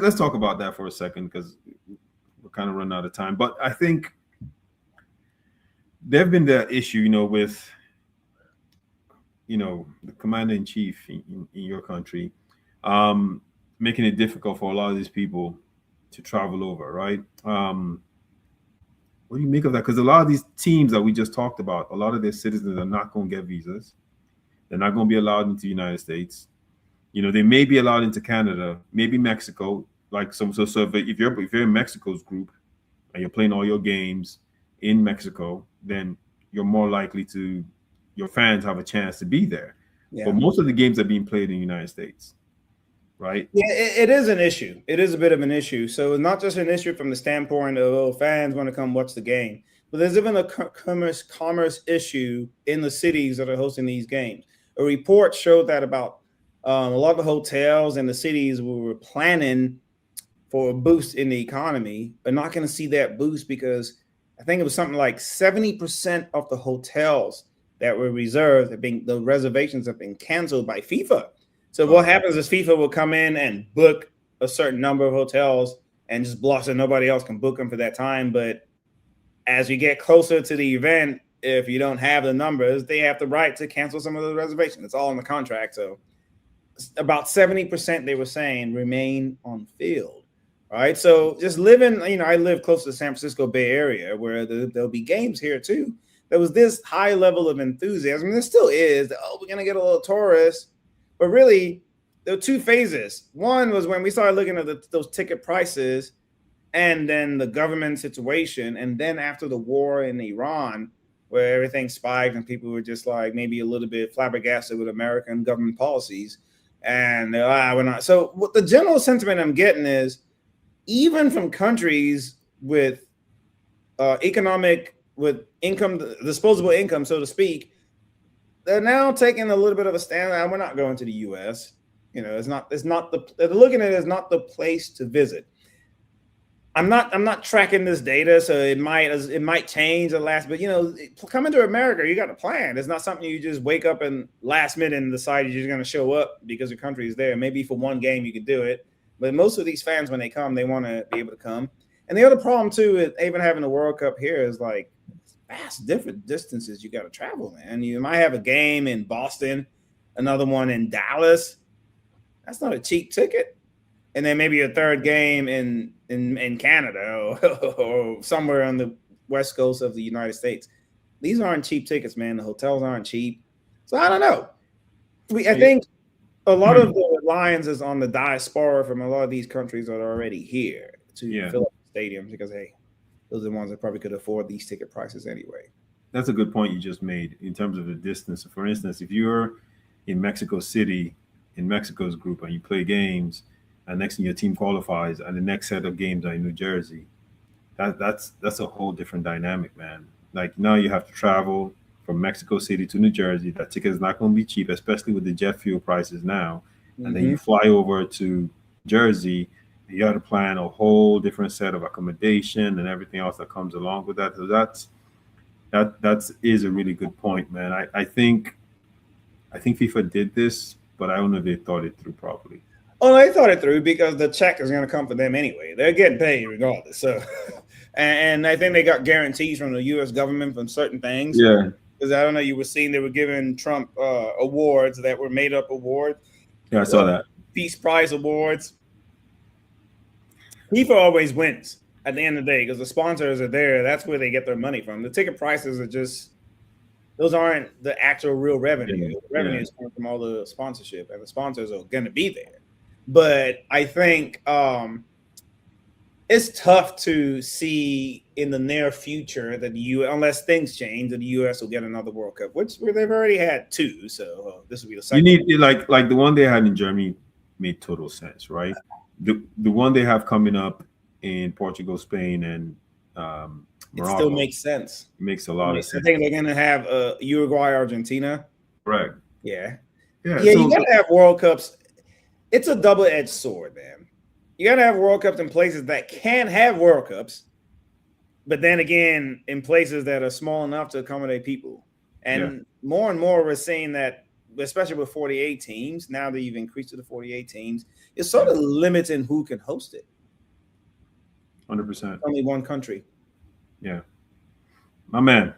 let's talk about that for a second because we're kind of running out of time. But I think there've been the issue, with the commander in chief in your country, um, making it difficult for a lot of these people to travel over, right? What do you make of that? Because a lot of these teams that we just talked about, a lot of their citizens are not going to get visas. They're not going to be allowed into the United States. They may be allowed into Canada, maybe Mexico. Like so if you're in Mexico's group and you're playing all your games in Mexico, then you're more likely to your fans have a chance to be there. Yeah. But most of the games are being played in the United States, right? Yeah, it is an issue. It is a bit of an issue. So it's not just an issue from the standpoint of fans want to come watch the game, but there's even a commerce issue in the cities that are hosting these games. A report showed that about a lot of the hotels and the cities were planning for a boost in the economy, but not going to see that boost because I think it was something like 70% of the hotels that were reserved the reservations have been canceled by FIFA. So what happens is FIFA will come in and book a certain number of hotels and just block so nobody else can book them for that time. But as you get closer to the event, if you don't have the numbers, they have the right to cancel some of the reservations. It's all in the contract. So about 70%, they were saying, remain on field. All right. So just living, I live close to the San Francisco Bay Area where there'll be games here too. There was this high level of enthusiasm. There still is. We're going to get a little tourists. But really, there were two phases. One was when we started looking at those ticket prices and then the government situation. And then after the war in Iran, where everything spiked and people were just like maybe a little bit flabbergasted with American government policies. And we're not. So what the general sentiment I'm getting is even from countries with disposable income, so to speak, they're now taking a little bit of a stand. We're not going to the U.S. They're looking at it as not the place to visit. I'm not tracking this data, so it might change at last. But coming to America, you got a plan. It's not something you just wake up and last minute and decide you're just going to show up because your country is there. Maybe for one game you could do it, but most of these fans, when they come, they want to be able to come. And the other problem too, is even having the World Cup here is like vast different distances you got to travel, man. You might have a game in Boston, another one in Dallas. That's not a cheap ticket. And then maybe a third game in Canada or somewhere on the west coast of the United States. These aren't cheap tickets, man. The hotels aren't cheap. So I don't know. I think a lot of the reliance is on the diaspora from a lot of these countries that are already here to fill up stadiums because, hey, those are the ones that probably could afford these ticket prices anyway. That's a good point you just made in terms of the distance. For instance, if you're in Mexico City, in Mexico's group, and you play games, and next thing your team qualifies, and the next set of games are in New Jersey, that's a whole different dynamic, man. Like now you have to travel from Mexico City to New Jersey. That ticket is not going to be cheap, especially with the jet fuel prices now. And then you fly over to Jersey. You got to plan a whole different set of accommodation and everything else that comes along with that. So that is a really good point, man. I think FIFA did this, but I don't know if they thought it through properly. Oh, they thought it through because the check is going to come for them anyway. They're getting paid regardless. So, and I think they got guarantees from the U.S. government from certain things. Yeah. Because I don't know, you were seeing they were giving Trump awards that were made up awards. Yeah, I saw that. Peace Prize awards. FIFA always wins at the end of the day because the sponsors are there. That's where they get their money from. The ticket prices are just, those aren't the actual real revenue. The revenue is coming from all the sponsorship, and the sponsors are going to be there. But I think it's tough to see in the near future that unless things change, that the U.S. will get another World Cup, which they've already had two. So this will be the second. You need like the one they had in Germany made total sense, right? The one they have coming up in Portugal, Spain, and Morocco, it still makes sense. It makes a lot of sense. I think they're going to have Uruguay, Argentina. Correct. Yeah. So, you got to have World Cups. It's a double-edged sword, man. You got to have World Cups in places that can have World Cups, but then again, in places that are small enough to accommodate people. And more and more, we're seeing that especially with 48 teams, now that you've increased to the 48 teams, it sort of limits in who can host it. 100%. Only one country. Yeah. My man,